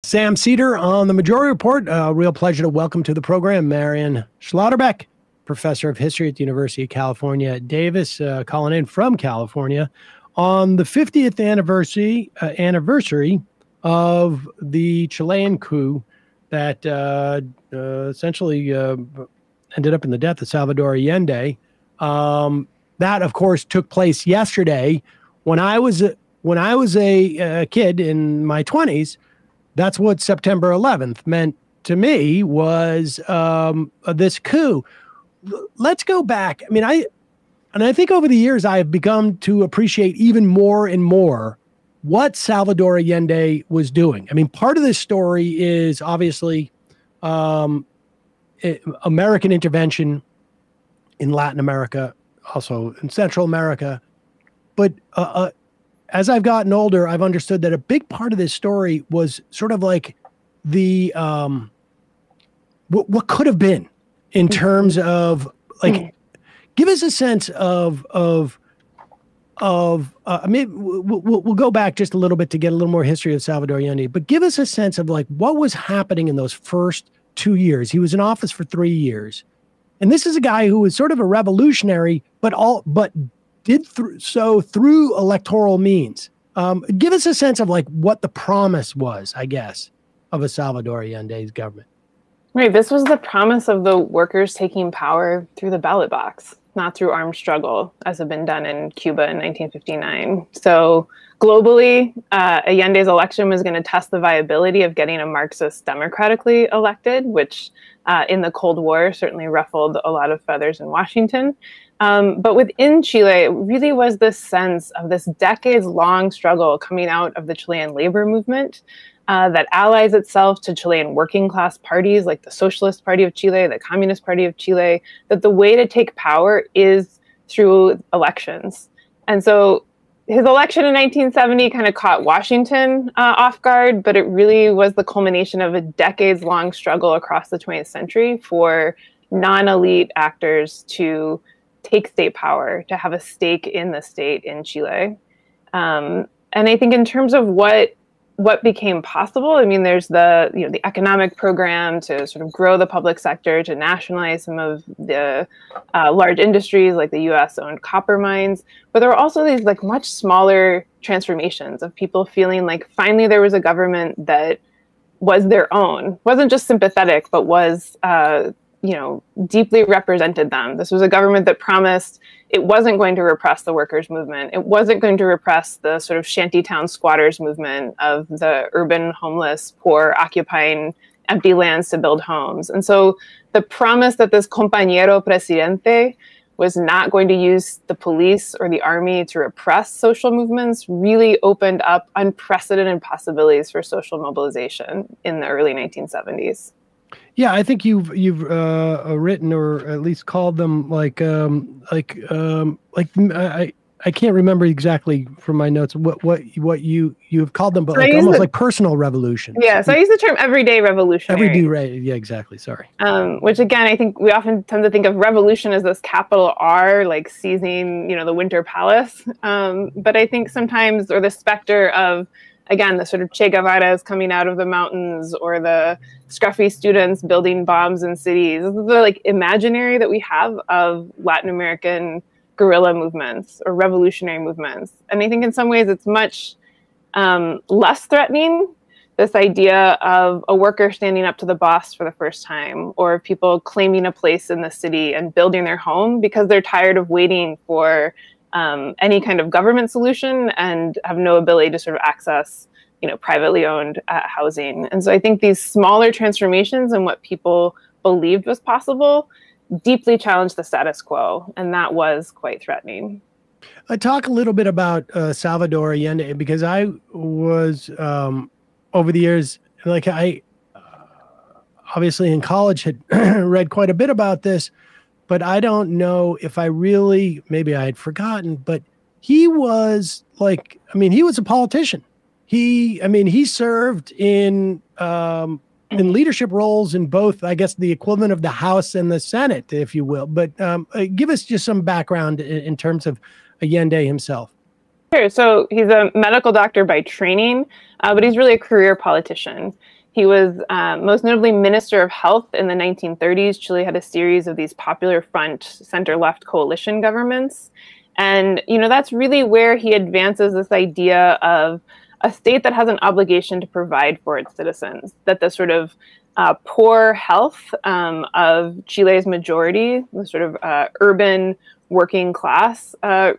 Sam Seder on the Majority Report. Real pleasure to welcome to the program Marian Schlotterbeck, professor of history at the University of California at Davis, calling in from California on the 50th anniversary of the Chilean coup that essentially ended up in the death of Salvador Allende. That, of course, took place yesterday. When I was a kid in my 20s, that's what September 11th meant to me, was this coup. Let's go back. I mean, I think over the years I have begun to appreciate even more and more what Salvador Allende was doing. I mean, part of this story is obviously American intervention in Latin America, also in Central America. But as I've gotten older, I've understood that a big part of this story was sort of like the what could have been in terms of, like, give us a sense of maybe we'll go back just a little bit to get a little more history of Salvador Allende, but give us a sense of like what was happening in those first 2 years. He was in office for 3 years, and this is a guy who was sort of a revolutionary, but did so through electoral means. Give us a sense of like what the promise was, I guess, of a Salvador Allende's government. Right. This was the promise of the workers taking power through the ballot box, not through armed struggle, as had been done in Cuba in 1959. So globally, Allende's election was going to test the viability of getting a Marxist democratically elected, which in the Cold War certainly ruffled a lot of feathers in Washington. But within Chile, it really was this sense of this decades-long struggle coming out of the Chilean labor movement that allies itself to Chilean working-class parties like the Socialist Party of Chile, the Communist Party of Chile, that the way to take power is through elections. And so his election in 1970 kind of caught Washington off guard, but it really was the culmination of a decades-long struggle across the 20th century for non-elite actors to take state power, to have a stake in the state in Chile. And I think in terms of what became possible, I mean, there's the economic program to sort of grow the public sector, to nationalize some of the large industries like the US-owned copper mines. But there were also these like much smaller transformations of people feeling like finally there was a government that was their own, wasn't just sympathetic, but was deeply represented them. This was a government that promised it wasn't going to repress the workers' movement. It wasn't going to repress the sort of shantytown squatters movement of the urban homeless, poor, occupying empty lands to build homes. And so the promise that this compañero presidente was not going to use the police or the army to repress social movements really opened up unprecedented possibilities for social mobilization in the early 1970s. Yeah, I think you've written, or at least called them I can't remember exactly from my notes what you've called them, but like almost like personal revolution. Yeah, so I use the term everyday revolutionary. Everyday, yeah, exactly. Sorry. Which again, I think we often tend to think of revolution as this capital R, like seizing, the Winter Palace. But I think sometimes, or the specter of, again, the sort of Che Guevara's coming out of the mountains, or the scruffy students building bombs in cities. This is the like imaginary that we have of Latin American guerrilla movements or revolutionary movements. And I think in some ways it's much less threatening, this idea of a worker standing up to the boss for the first time, or people claiming a place in the city and building their home because they're tired of waiting for any kind of government solution and have no ability to sort of access, privately owned housing. And so I think these smaller transformations in what people believed was possible deeply challenged the status quo, and that was quite threatening. I talk a little bit about Salvador Allende because I was over the years, like I obviously in college had read quite a bit about this, but I don't know if I really, maybe I had forgotten, but he was like, he was a politician. He served in leadership roles in both, I guess, the equivalent of the House and the Senate, if you will. But give us just some background in terms of Allende himself. Sure. So he's a medical doctor by training, but he's really a career politician. He was most notably Minister of Health in the 1930s. Chile had a series of these popular front, center-left coalition governments. And, that's really where he advances this idea of a state that has an obligation to provide for its citizens, that the sort of poor health of Chile's majority, the sort of urban working class,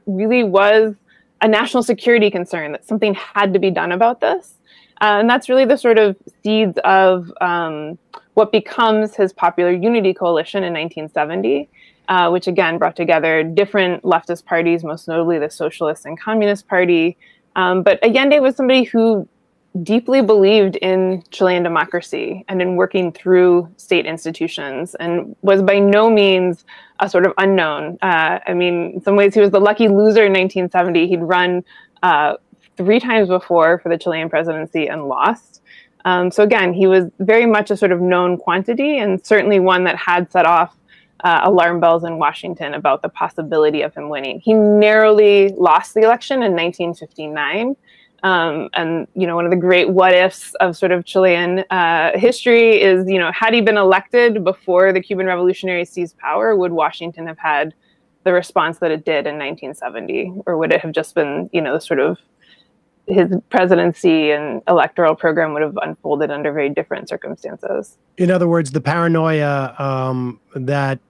really was a national security concern, that something had to be done about this. And that's really the sort of seeds of what becomes his Popular Unity Coalition in 1970, which again brought together different leftist parties, most notably the Socialist and Communist Party. But Allende was somebody who deeply believed in Chilean democracy and in working through state institutions, and was by no means a sort of unknown. In some ways, he was the lucky loser in 1970. He'd run 3 times before for the Chilean presidency and lost. So again, he was very much a sort of known quantity, and certainly one that had set off alarm bells in Washington about the possibility of him winning. He narrowly lost the election in 1959. And, one of the great what ifs of sort of Chilean history is, had he been elected before the Cuban Revolutionaries seized power, would Washington have had the response that it did in 1970? Or would it have just been, sort of his presidency and electoral program would have unfolded under very different circumstances? In other words, the paranoia that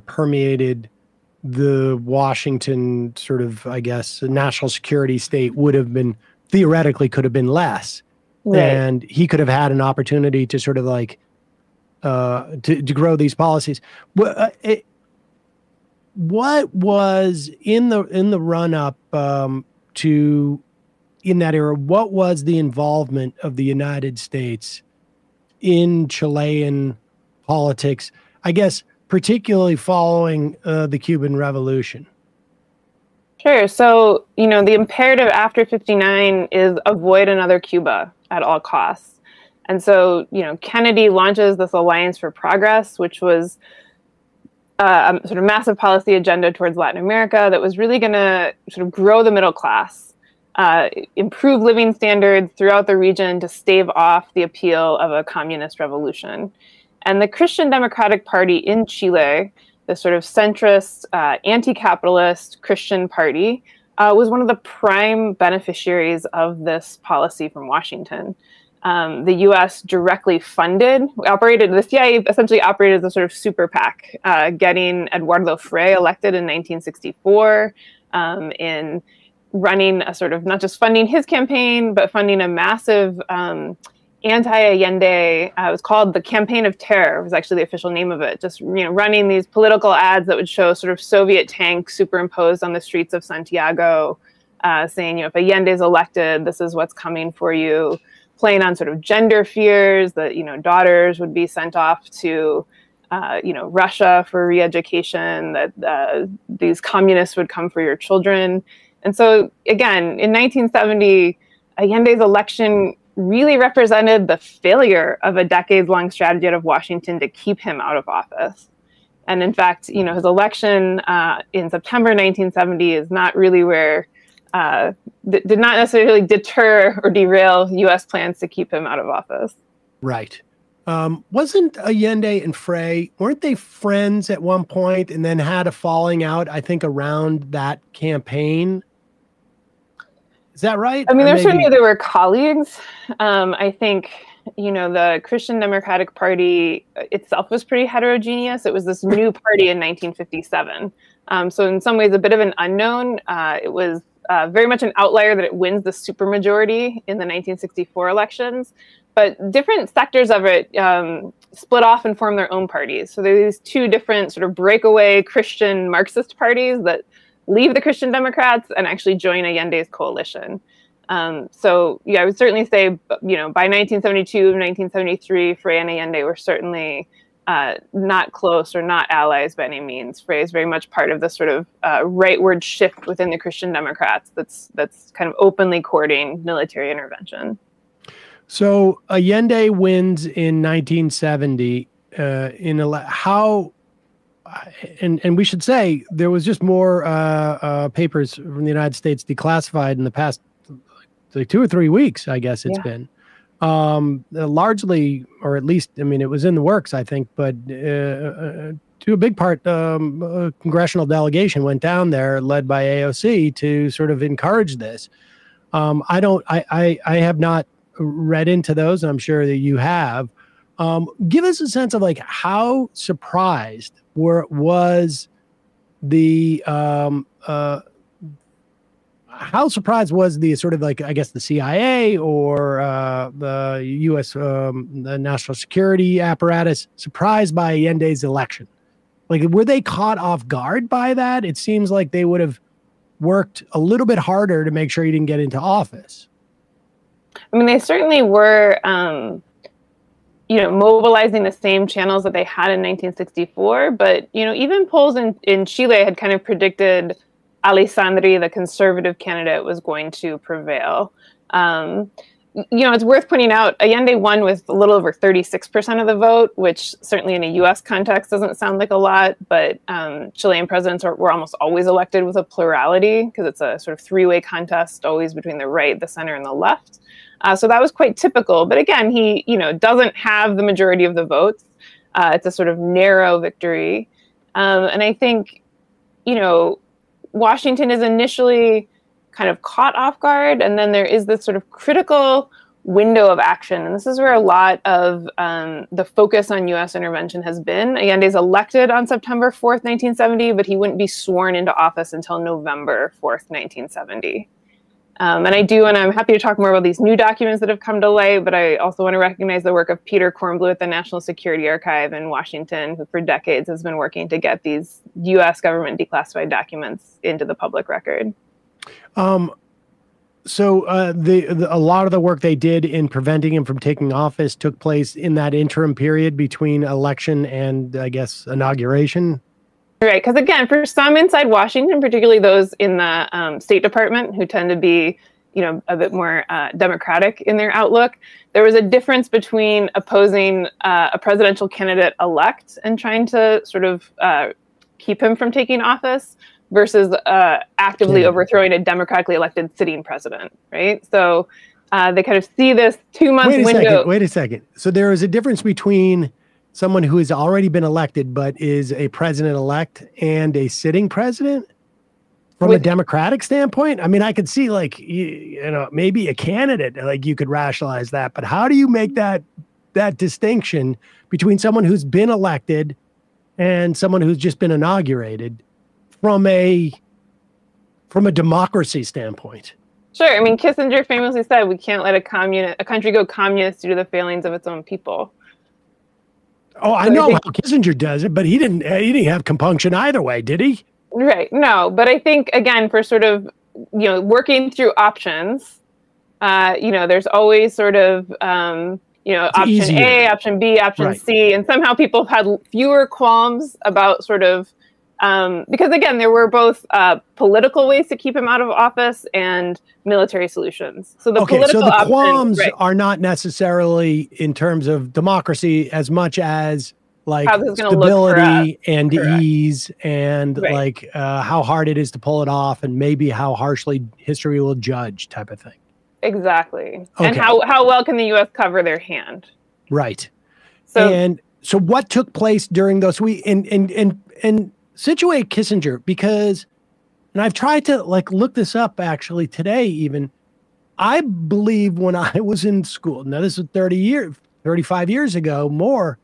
permeated the Washington sort of, I guess, national security state would have been, theoretically could have been less. Right. And he could have had an opportunity to sort of like to grow these policies. What was in the run up to, in that era, what was the involvement of the United States in Chilean politics, I guess, particularly following the Cuban Revolution? Sure. So, the imperative after 59 is avoid another Cuba at all costs. And so, Kennedy launches this Alliance for Progress, which was a sort of massive policy agenda towards Latin America that was really going to sort of grow the middle class, improve living standards throughout the region to stave off the appeal of a communist revolution. And the Christian Democratic Party in Chile, the sort of centrist, anti-capitalist Christian party, was one of the prime beneficiaries of this policy from Washington. The U.S. directly funded, the CIA essentially operated as a sort of super PAC, getting Eduardo Frei elected in 1964, in running a sort of, not just funding his campaign, but funding a massive anti-Allende, it was called the Campaign of Terror, was actually the official name of it, just running these political ads that would show sort of Soviet tanks superimposed on the streets of Santiago, saying, if Allende is elected, this is what's coming for you, playing on sort of gender fears that, daughters would be sent off to, Russia for re-education, that these communists would come for your children. And so, again, in 1970, Allende's election really represented the failure of a decades-long strategy out of Washington to keep him out of office. And in fact, his election in September 1970 is not really where, did not necessarily deter or derail U.S. plans to keep him out of office. Right. Wasn't Allende and Frei, weren't they friends at one point and then had a falling out, I think, around that campaign? Is that right? Certainly there were colleagues. I think, the Christian Democratic Party itself was pretty heterogeneous. It was this new party in 1957. So in some ways, a bit of an unknown. It was very much an outlier that it wins the supermajority in the 1964 elections. But different sectors of it split off and formed their own parties. So there's these 2 different sort of breakaway Christian Marxist parties that leave the Christian Democrats and actually join Allende's coalition. So, I would certainly say, by 1972, 1973, Frei and Allende were certainly not close or not allies by any means. Frei is very much part of the sort of rightward shift within the Christian Democrats that's kind of openly courting military intervention. So Allende wins in 1970. How and we should say there was just more papers from the United States declassified in the past like 2 or 3 weeks, I guess it's been. Largely, or at least, I mean, it was in the works, I think, but to a big part, a congressional delegation went down there, led by AOC, to sort of encourage this. I have not read into those, and I'm sure that you have. Give us a sense of like how surprised was the sort of like, I guess, the CIA or the U.S. The national security apparatus surprised by Allende's election? Like, were they caught off guard by that? It seems like they would have worked a little bit harder to make sure he didn't get into office. I mean, they certainly were, mobilizing the same channels that they had in 1964. But, even polls in Chile had kind of predicted Alessandri, the conservative candidate, was going to prevail. It's worth pointing out, Allende won with a little over 36% of the vote, which certainly in a U.S. context doesn't sound like a lot, but Chilean presidents were almost always elected with a plurality because it's a sort of three-way contest, always between the right, the center, and the left. So that was quite typical. But again, he doesn't have the majority of the votes. It's a sort of narrow victory. And I think, Washington is initially kind of caught off guard, and then there is this sort of critical window of action. And this is where a lot of the focus on U.S. intervention has been. Allende's elected on September 4th, 1970, but he wouldn't be sworn into office until November 4th, 1970. And I'm happy to talk more about these new documents that have come to light, but I also want to recognize the work of Peter Kornbluh at the National Security Archive in Washington, who for decades has been working to get these U.S. government declassified documents into the public record. So a lot of the work they did in preventing him from taking office took place in that interim period between election and, I guess, inauguration. Right, because again, for some inside Washington, particularly those in the State Department, who tend to be, a bit more democratic in their outlook, there was a difference between opposing a presidential candidate elect and trying to sort of keep him from taking office versus actively overthrowing a democratically elected sitting president, right? So they kind of see this 2-month window. Wait a second. So there is a difference between someone who has already been elected but is a president-elect and a sitting president from a democratic standpoint? I mean, I could see like, maybe a candidate, like you could rationalize that, but how do you make that distinction between someone who's been elected and someone who's just been inaugurated from a democracy standpoint? Sure. I mean, Kissinger famously said, we can't let a country go communist due to the failings of its own people. Oh, I know how Kissinger does it, but he didn't have compunction either way, did he? Right. No, but I think, again, for sort of, working through options, there's always sort of, option easier. A, option B, option C, and somehow people have had fewer qualms about sort of, because again, there were both political ways to keep him out of office and military solutions. So the qualms are not necessarily in terms of democracy as much as like stability and ease and like how hard it is to pull it off and maybe how harshly history will judge type of thing. Exactly. Okay. And how well can the U.S. cover their hand? Right. So what took place during those and situate Kissinger, because, and I've tried to like look this up actually today even, I believe when I was in school, now this is 35 years ago, more,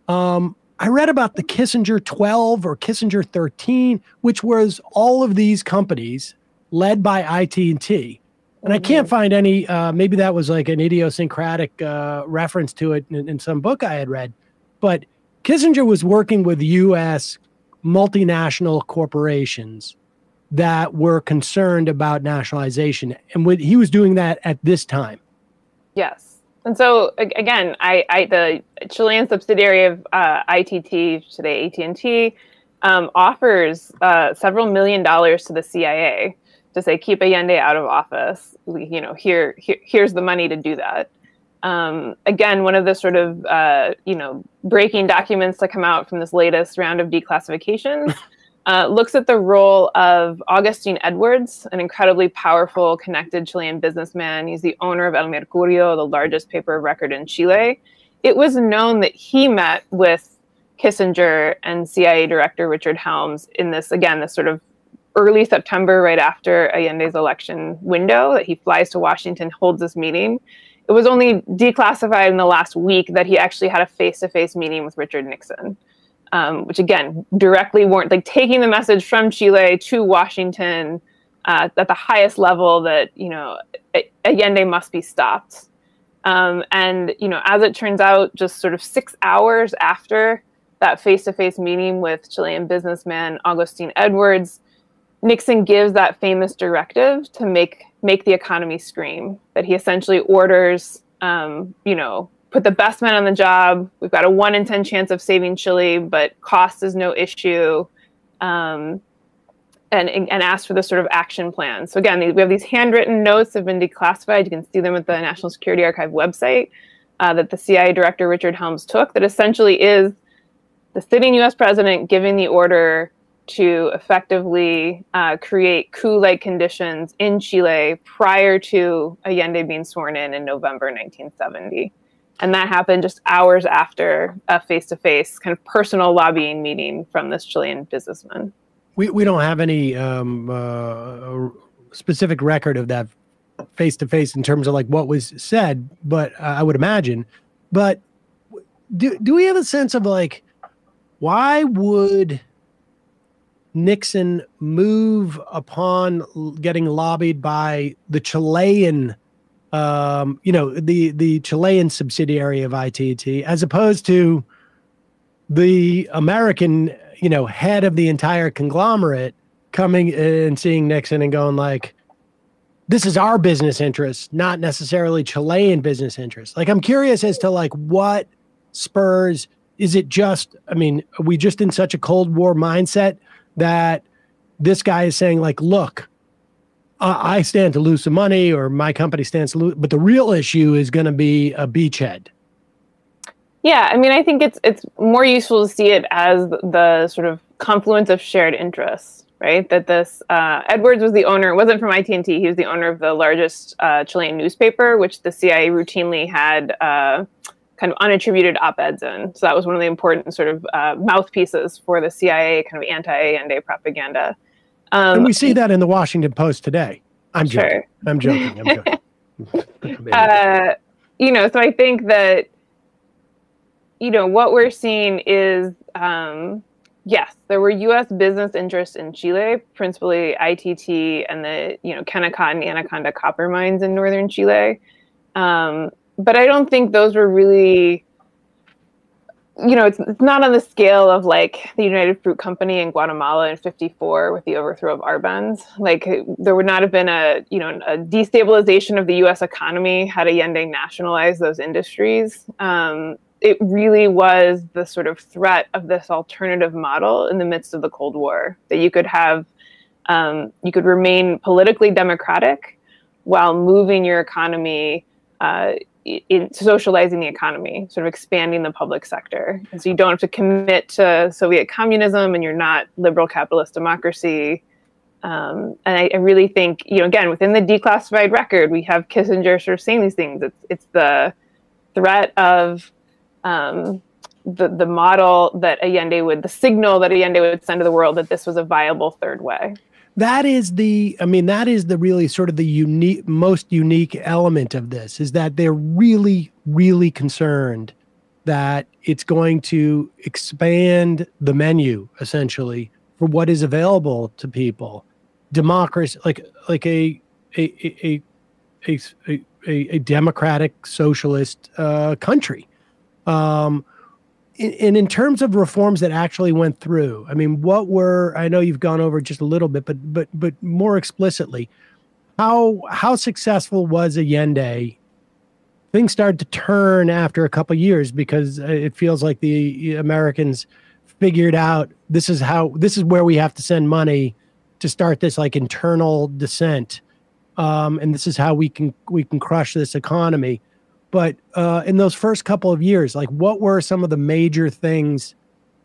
I read about the Kissinger 12 or Kissinger 13, which was all of these companies led by IT&T. And I can't find any, maybe that was like an idiosyncratic reference to it in some book I had read, but Kissinger was working with U.S. multinational corporations that were concerned about nationalization. And he was doing that at this time. Yes. And so, again, the Chilean subsidiary of ITT, today AT&T, offers several $1 million to the CIA to say, keep Allende out of office. Here's the money to do that. Again, one of the sort of, breaking documents to come out from this latest round of declassifications looks at the role of Augustine Edwards, an incredibly powerful, connected Chilean businessman. He's the owner of El Mercurio, the largest paper of record in Chile. It was known that he met with Kissinger and CIA Director Richard Helms in this sort of early September, right after Allende's election window, that he flies to Washington, holds this meeting. It was only declassified in the last week that he actually had a face-to-face meeting with Richard Nixon, which again, directly weren't taking the message from Chile to Washington at the highest level that, Allende must be stopped. And, as it turns out, just sort of 6 hours after that face-to-face meeting with Chilean businessman Augustine Edwards, Nixon gives that famous directive to make the economy scream, that he essentially orders, put the best men on the job. We've got a 1 in 10 chance of saving Chile, but cost is no issue, and ask for this sort of action plan. So again, we have these handwritten notes that have been declassified. You can see them at the National Security Archive website that the CIA Director Richard Helms took, that essentially is the sitting US president giving the order to effectively create coup-like conditions in Chile prior to Allende being sworn in November 1970. And that happened just hours after a face-to-face kind of personal lobbying meeting from this Chilean businessman. We don't have any specific record of that face-to-face in terms of what was said, but I would imagine. But do we have a sense of why would Nixon move upon getting lobbied by the Chilean, the Chilean subsidiary of ITT, as opposed to the American, head of the entire conglomerate coming and seeing Nixon and going this is our business interest, not necessarily Chilean business interest. I'm curious as to what spurs, is it just, are we just in such a Cold War mindset that this guy is saying look, I stand to lose some money, or my company stands to lose, but the real issue is going to be a beachhead? Yeah, I think it's more useful to see it as the sort of confluence of shared interests, right? That this Edwards was the owner, it wasn't from ITT, he was the owner of the largest Chilean newspaper, which the CIA routinely had kind of unattributed op-eds in. So that was one of the important sort of mouthpieces for the CIA kind of anti-Allende propaganda. And we see that in the Washington Post today. I'm joking. Sure. I'm joking. So I think that, what we're seeing is, yes, there were U.S. business interests in Chile, principally ITT and the, Kennecott and Anaconda copper mines in northern Chile. But I don't think those were really, it's not on the scale of the United Fruit Company in Guatemala in '54 with the overthrow of Arbenz. There would not have been a destabilization of the U.S. economy had Allende nationalized those industries. It really was the sort of threat of this alternative model in the midst of the Cold War, that you could have, you could remain politically democratic while moving your economy, in socializing the economy, sort of expanding the public sector. And so you don't have to commit to Soviet communism, and you're not liberal capitalist democracy. And I really think, again, within the declassified record, we have Kissinger sort of saying these things. It's the threat of the model that the signal that Allende would send to the world that this was a viable third way. That is the really sort of the most unique element of this, is that they're really, really concerned that it's going to expand the menu, essentially, for what is available to people. Democracy, like a democratic socialist country. And in terms of reforms that actually went through, I know you've gone over just a little bit, but more explicitly, how successful was Allende? Things started to turn after a couple of years, because it feels like the Americans figured out this is where we have to send money to start this internal descent, and this is how we can crush this economy. But in those first couple of years, like what were some of the major things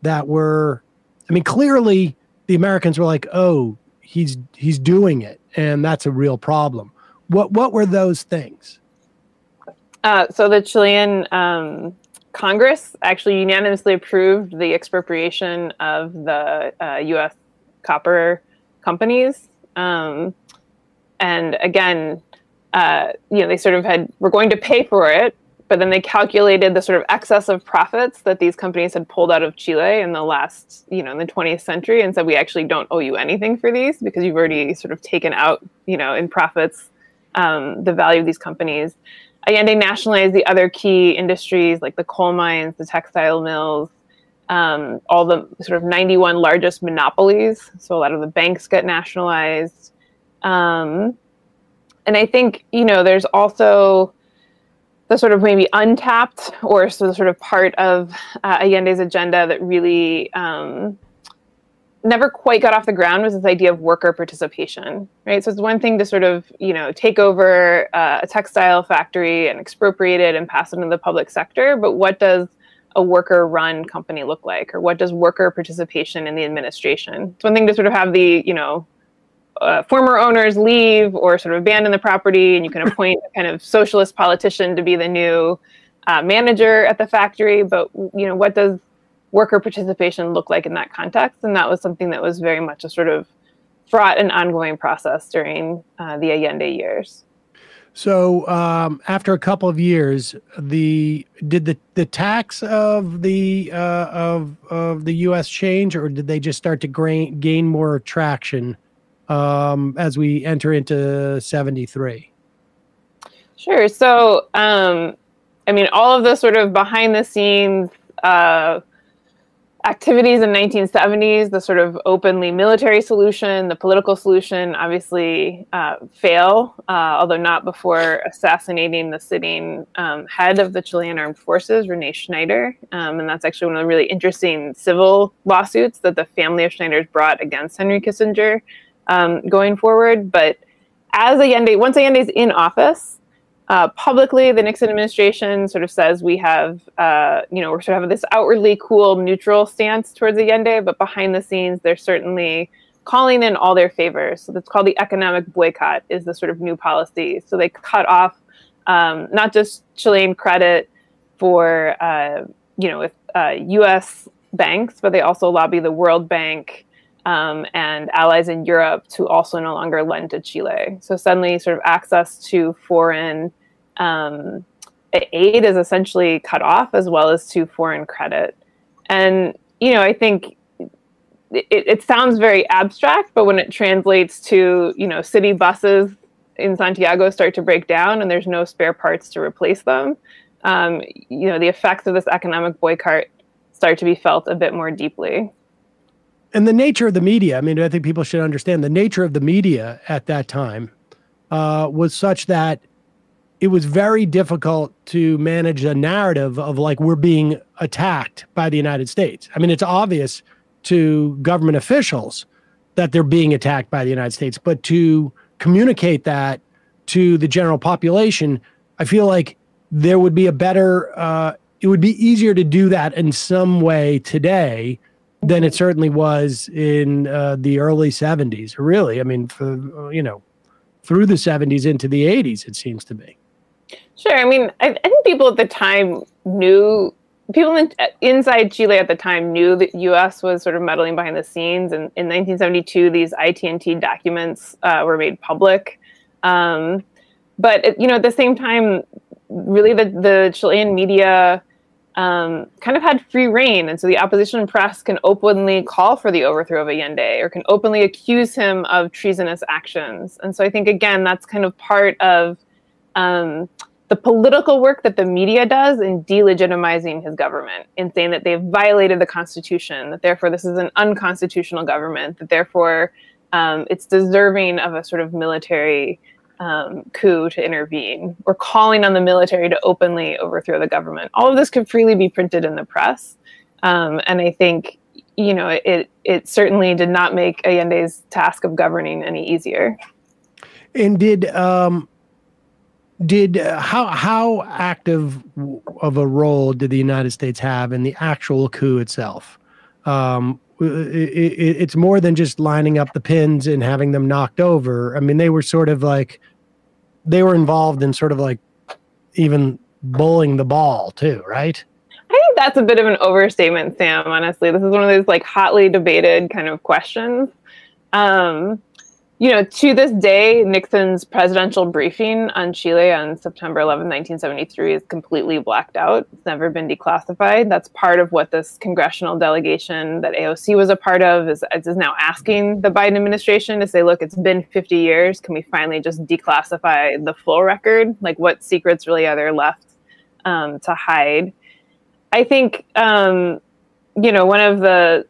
that were, I mean, clearly the Americans were like, oh, he's doing it, and that's a real problem. What were those things? So the Chilean Congress actually unanimously approved the expropriation of the U.S. copper companies. And again, they sort of were going to pay for it, but then they calculated the sort of excess of profits that these companies had pulled out of Chile in the last, in the 20th century, and said, we actually don't owe you anything for these because you've already sort of taken out, in profits, the value of these companies. Allende nationalized the other key industries like the coal mines, the textile mills, all the sort of 91 largest monopolies. So a lot of the banks get nationalized. And I think, there's also the sort of maybe untapped or sort of part of Allende's agenda that really never quite got off the ground was this idea of worker participation, right? So it's one thing to sort of, take over a textile factory and expropriate it and pass it into the public sector, but what does a worker-run company look like? Or what does worker participation in the administration? It's one thing to sort of have the, former owners leave or sort of abandon the property, and you can appoint a kind of socialist politician to be the new manager at the factory, but, what does worker participation look like in that context? And that was something that was very much a sort of fraught and ongoing process during the Allende years. So after a couple of years, did the tax of the U.S. change, or did they just start to gain more traction as we enter into 73? Sure. So, all of the sort of behind the scenes activities in the 1970s, the sort of openly military solution, the political solution, obviously fail, although not before assassinating the sitting head of the Chilean Armed Forces, Rene Schneider. And that's actually one of the really interesting civil lawsuits that the family of Schneider's brought against Henry Kissinger going forward. But once Allende's in office, publicly, the Nixon administration sort of says we have, we're sort of this outwardly cool, neutral stance towards Allende, but behind the scenes, they're certainly calling in all their favors. So that's called the economic boycott, is the sort of new policy. So they cut off not just Chilean credit for, with U.S. banks, but they also lobby the World Bank and allies in Europe to also no longer lend to Chile. So suddenly sort of access to foreign aid is essentially cut off, as well as to foreign credit. And, I think it sounds very abstract, but when it translates to, city buses in Santiago start to break down and there's no spare parts to replace them, the effects of this economic boycott start to be felt a bit more deeply. And the nature of the media, I think people should understand the nature of the media at that time was such that it was very difficult to manage a narrative of like, we're being attacked by the United States. It's obvious to government officials that they're being attacked by the United States, but to communicate that to the general population, I feel like there would be a better, it would be easier to do that in some way today than it certainly was in the early 70s, really. Through the 70s into the 80s, it seems to be. Sure. I think people at the time knew, inside Chile at the time knew that U.S. was sort of meddling behind the scenes. And in 1972, these IT&T documents were made public. But, at the same time, really the Chilean media kind of had free reign. And so the opposition press can openly call for the overthrow of Allende or can openly accuse him of treasonous actions. And so I think, again, that's kind of part of the political work that the media does in delegitimizing his government, in saying that they've violated the Constitution, that therefore this is an unconstitutional government, that therefore it's deserving of a sort of military coup to intervene, or calling on the military to openly overthrow the government. All of this could freely be printed in the press. And I think, it certainly did not make Allende's task of governing any easier. And did how active of a role did the United States have in the actual coup itself? It's more than just lining up the pins and having them knocked over. I mean, they were sort of like, they were involved in sort of like even bowling the ball too, right? I think that's a bit of an overstatement, Sam, honestly. This is one of those like hotly debated kind of questions. You know, to this day, Nixon's presidential briefing on Chile on September 11, 1973 is completely blacked out. It's never been declassified. That's part of what this congressional delegation that AOC was a part of is now asking the Biden administration to say, look, it's been 50 years. Can we finally just declassify the full record? Like, what secrets really are there left to hide? I think, you know, one of the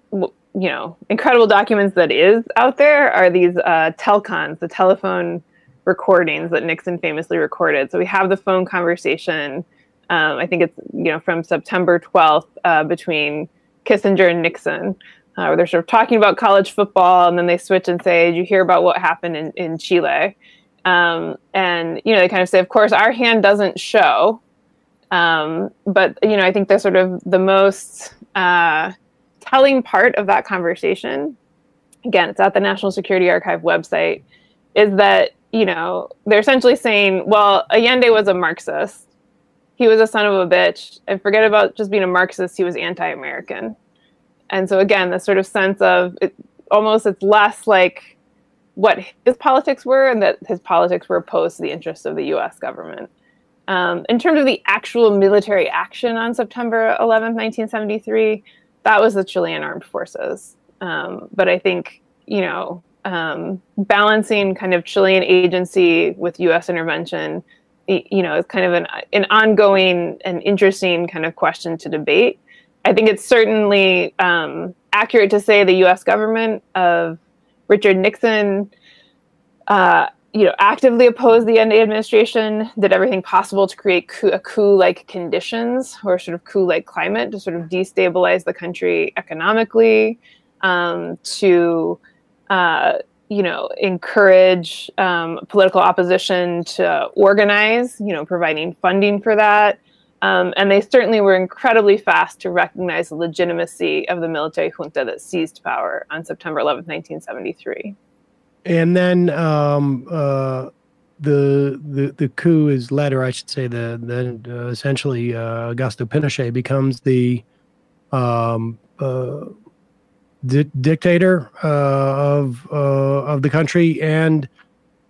incredible documents that is out there are these telcons, the telephone recordings that Nixon famously recorded. So we have the phone conversation. I think it's, from September 12th between Kissinger and Nixon, where they're sort of talking about college football, and then they switch and say, did you hear about what happened in Chile? And, they kind of say, of course, our hand doesn't show. But, I think the sort of the most telling part of that conversation, again, it's at the National Security Archive website, is that, they're essentially saying, well, Allende was a Marxist. He was a son of a bitch. And forget about just being a Marxist, he was anti-American. And so again, the sort of sense of it's less like what his politics were, and that his politics were opposed to the interests of the US government. In terms of the actual military action on September 11th, 1973, that was the Chilean armed forces. But I think, balancing kind of Chilean agency with U.S. intervention, is kind of an ongoing and interesting kind of question to debate. I think it's certainly accurate to say the U.S. government of Richard Nixon actively opposed the Allende administration, did everything possible to create coup-like conditions or sort of coup-like climate to sort of destabilize the country economically, to encourage political opposition to organize, providing funding for that. And they certainly were incredibly fast to recognize the legitimacy of the military junta that seized power on September 11th, 1973. And then the coup is led, or I should say, essentially Augusto Pinochet becomes the dictator of the country, and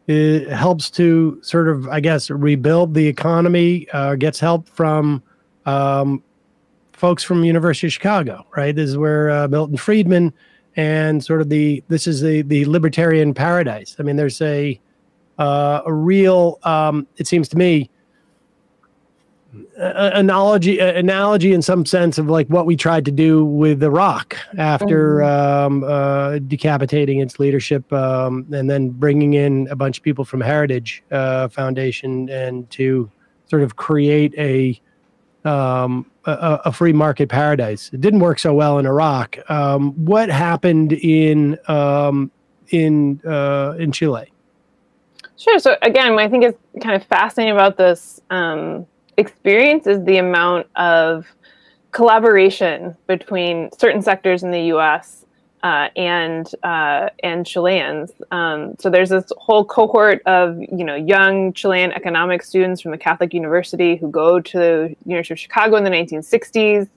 it helps to sort of, I guess, rebuild the economy. Gets help from folks from University of Chicago, right? This is where Milton Friedman. And sort of this is the libertarian paradise. I mean, there's a real, it seems to me, analogy in some sense of like what we tried to do with Iraq after decapitating its leadership, and then bringing in a bunch of people from Heritage Foundation and to sort of create a free market paradise. It didn't work so well in Iraq. What happened in Chile? Sure. So again, what I think is kind of fascinating about this experience is the amount of collaboration between certain sectors in the U.S. and Chileans. So there's this whole cohort of young Chilean economic students from the Catholic University who go to the University of Chicago in the 1960s.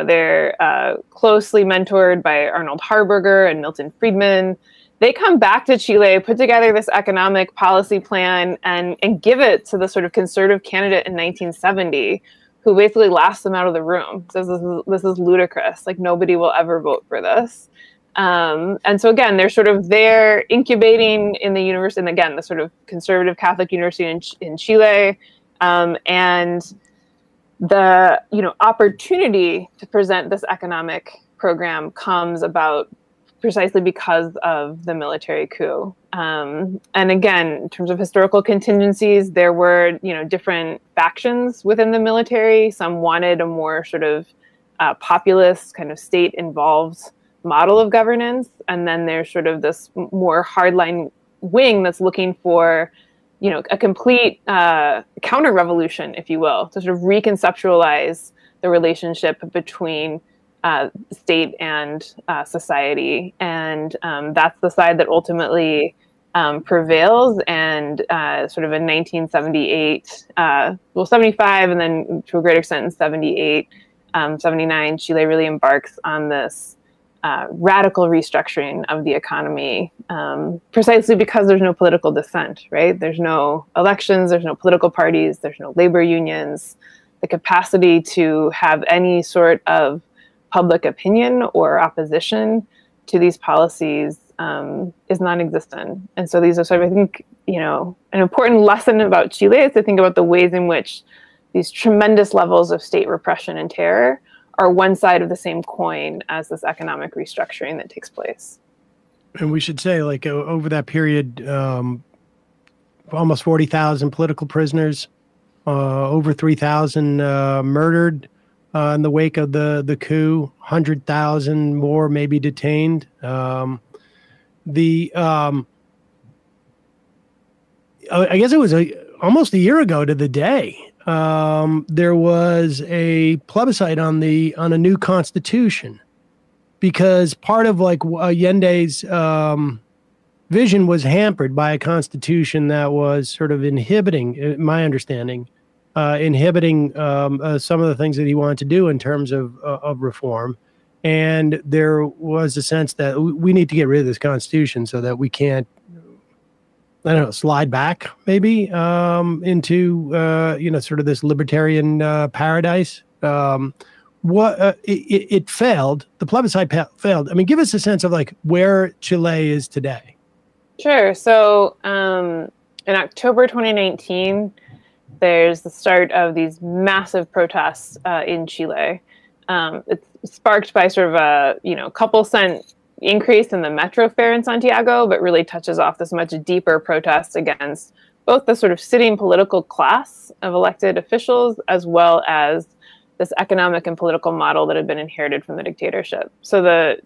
They're closely mentored by Arnold Harburger and Milton Friedman. They come back to Chile, put together this economic policy plan, and give it to the sort of conservative candidate in 1970, who basically laughs them out of the room. Says this is ludicrous. Like, nobody will ever vote for this. And so again, they're sort of there incubating in the university, and again, the sort of conservative Catholic university in Chile, and the opportunity to present this economic program comes about precisely because of the military coup. And again, in terms of historical contingencies, there were, different factions within the military. Some wanted a more sort of populist kind of state-involved model of governance. And then there's sort of this more hardline wing that's looking for a complete counter-revolution, if you will, to sort of reconceptualize the relationship between state and society. And that's the side that ultimately prevails. And sort of in 1978, 75, and then to a greater extent in 78, 79, Chile really embarks on this radical restructuring of the economy, precisely because there's no political dissent, right? There's no elections, there's no political parties, there's no labor unions. The capacity to have any sort of public opinion or opposition to these policies is non-existent. And so these are sort of, I think, an important lesson about Chile is to think about the ways in which these tremendous levels of state repression and terror are one side of the same coin as this economic restructuring that takes place. And we should say, like, over that period, almost 40,000 political prisoners, over 3,000 murdered in the wake of the coup, 100,000 more maybe detained. I guess it was almost a year ago to the day. There was a plebiscite on a new constitution, because part of like Allende's vision was hampered by a constitution that was sort of inhibiting, my understanding, inhibiting some of the things that he wanted to do in terms of reform. And there was a sense that we need to get rid of this constitution so that we can't, I don't know, slide back maybe into sort of this libertarian paradise. It failed. The plebiscite failed. I mean, give us a sense of like where Chile is today. Sure. So in October 2019, there's the start of these massive protests in Chile. It's sparked by sort of a couple cent increase in the metro fare in Santiago, but really touches off this much deeper protest against both the sort of sitting political class of elected officials, as well as this economic and political model that had been inherited from the dictatorship. So the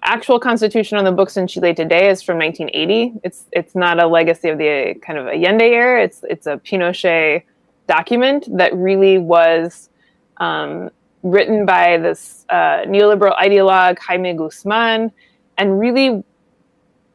actual constitution on the books in Chile today is from 1980. It's not a legacy of the kind of Allende era. It's a Pinochet document that really was written by this neoliberal ideologue, Jaime Guzman, and really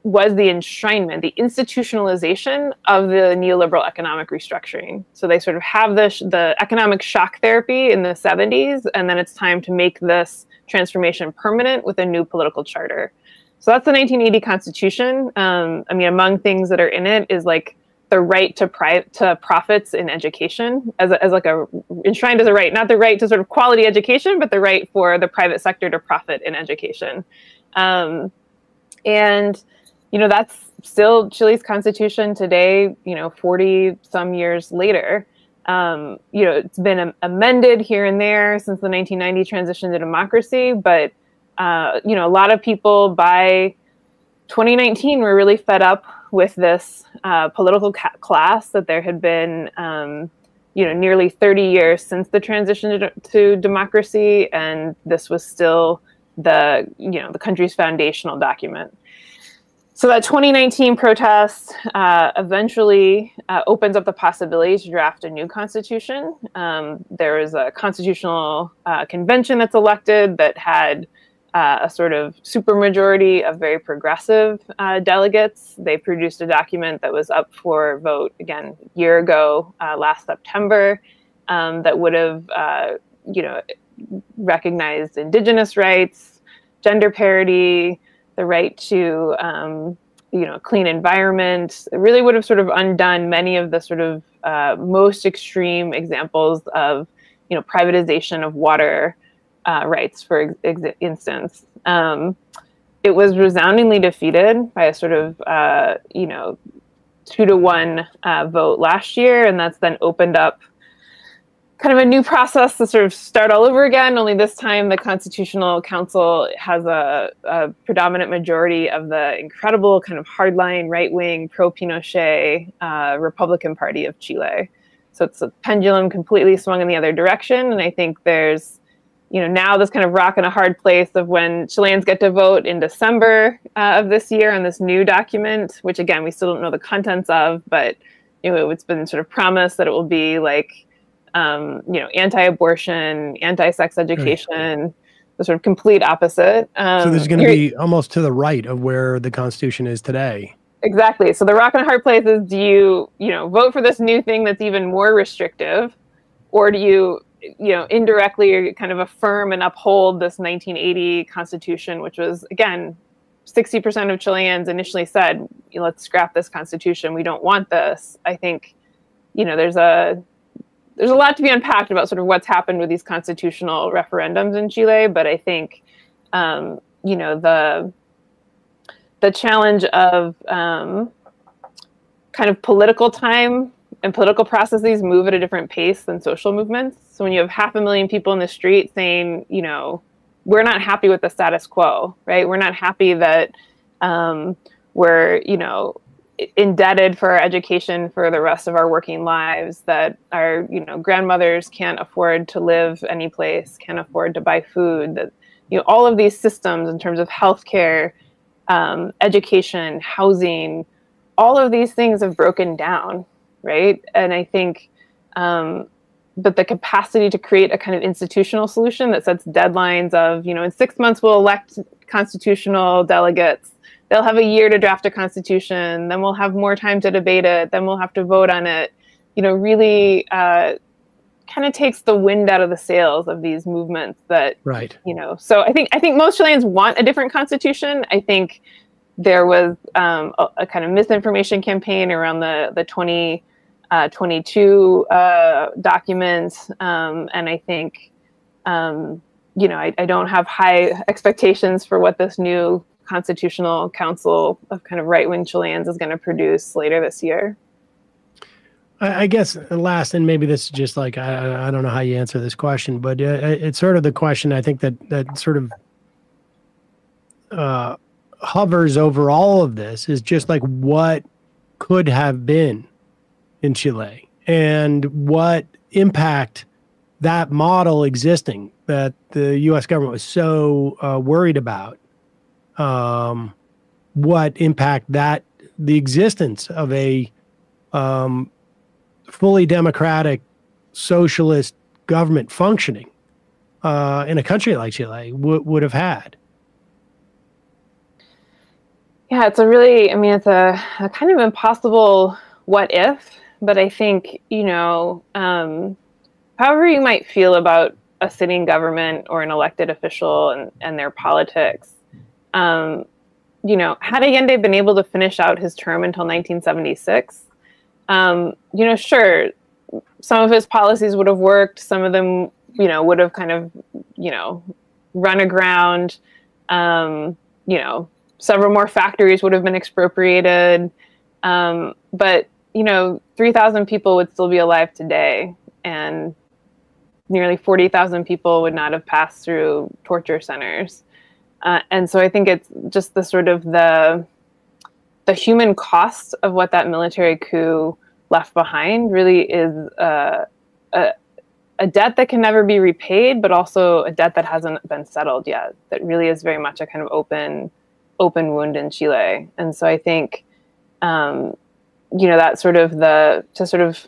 was the enshrinement, the institutionalization of the neoliberal economic restructuring. So they sort of have the economic shock therapy in the 70s, and then it's time to make this transformation permanent with a new political charter. So that's the 1980 Constitution. I mean, among things that are in it is like the right to profits in education, as like a enshrined as a right, not the right to sort of quality education, but the right for the private sector to profit in education. And that's still Chile's constitution today, 40 some years later. It's been amended here and there since the 1990 transition to democracy, but a lot of people by 2019 were really fed up with this political class that there had been, nearly 30 years since the transition to democracy, and this was still the country's foundational document. So that 2019 protest eventually opens up the possibility to draft a new constitution. There is a constitutional convention that's elected that had a sort of supermajority of very progressive delegates. They produced a document that was up for vote, again, a year ago, last September, that would have, recognized indigenous rights, gender parity, the right to, clean environment. It really would have sort of undone many of the sort of most extreme examples of, privatization of water rights, for instance. It was resoundingly defeated by a sort of, 2-to-1 vote last year, and that's then opened up kind of a new process to sort of start all over again. Only this time the Constitutional Council has a predominant majority of the incredible kind of hardline, right-wing, pro-Pinochet Republican Party of Chile. So it's a pendulum completely swung in the other direction. And I think there's, now this kind of rock in a hard place of when Chileans get to vote in December of this year on this new document, which again, we still don't know the contents of, but It's been sort of promised that it will be like, anti-abortion, anti-sex education, the sort of complete opposite. So there's going to be almost to the right of where the Constitution is today. Exactly. So the rock and a hard place is, do you, vote for this new thing that's even more restrictive, or do you, indirectly kind of affirm and uphold this 1980 Constitution, which was, again, 60% of Chileans initially said, let's scrap this Constitution. We don't want this. I think, there's a lot to be unpacked about sort of what's happened with these constitutional referendums in Chile. But I think, the challenge of kind of political time and political processes move at a different pace than social movements. So when you have 500,000 people in the street saying, we're not happy with the status quo, right? We're not happy that we're, indebted for our education for the rest of our working lives, that our, grandmothers can't afford to live any place, can't afford to buy food, that, all of these systems in terms of healthcare, education, housing, all of these things have broken down, right? And I think, but the capacity to create a kind of institutional solution that sets deadlines of, in 6 months we'll elect constitutional delegates. They'll have a year to draft a constitution. Then we'll have more time to debate it. Then we'll have to vote on it. Really kind of takes the wind out of the sails of these movements. That right. So I think most Chileans want a different constitution. I think there was a kind of misinformation campaign around the 2022 documents, and I think I don't have high expectations for what this new Constitutional Council of kind of right-wing Chileans is going to produce later this year. I guess last, and maybe this is just like, I don't know how you answer this question, but it's sort of the question I think that sort of hovers over all of this is just like what could have been in Chile and what impact that model existing that the U.S. government was so worried about, what impact that the existence of a fully democratic socialist government functioning in a country like Chile would have had. Yeah, it's it's a kind of impossible what if, but I think, however you might feel about a sitting government or an elected official and their politics, had Allende been able to finish out his term until 1976, sure, some of his policies would have worked. Some of them, would have kind of, run aground. Several more factories would have been expropriated. But, 3,000 people would still be alive today, and nearly 40,000 people would not have passed through torture centers. And so I think it's just the sort of the human cost of what that military coup left behind really is a debt that can never be repaid, but also a debt that hasn't been settled yet, that really is very much a kind of open wound in Chile. And so I think, that sort of to sort of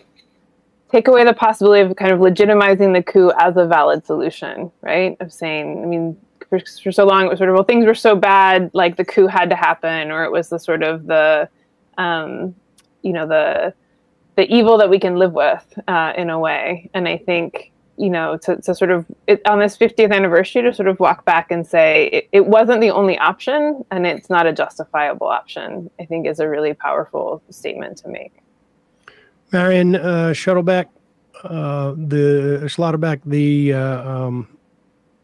take away the possibility of kind of legitimizing the coup as a valid solution, right? Of saying, for so long it was sort of, well, things were so bad, like the coup had to happen, or it was the sort of the evil that we can live with in a way. And I think, to sort of, on this 50th anniversary, to sort of walk back and say it wasn't the only option and it's not a justifiable option, I think is a really powerful statement to make. Marian Schlotterbeck,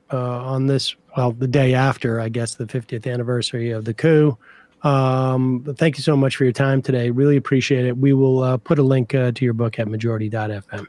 on this, the day after, I guess, the 50th anniversary of the coup. Thank you so much for your time today. Really appreciate it. We will put a link to your book at majority.fm.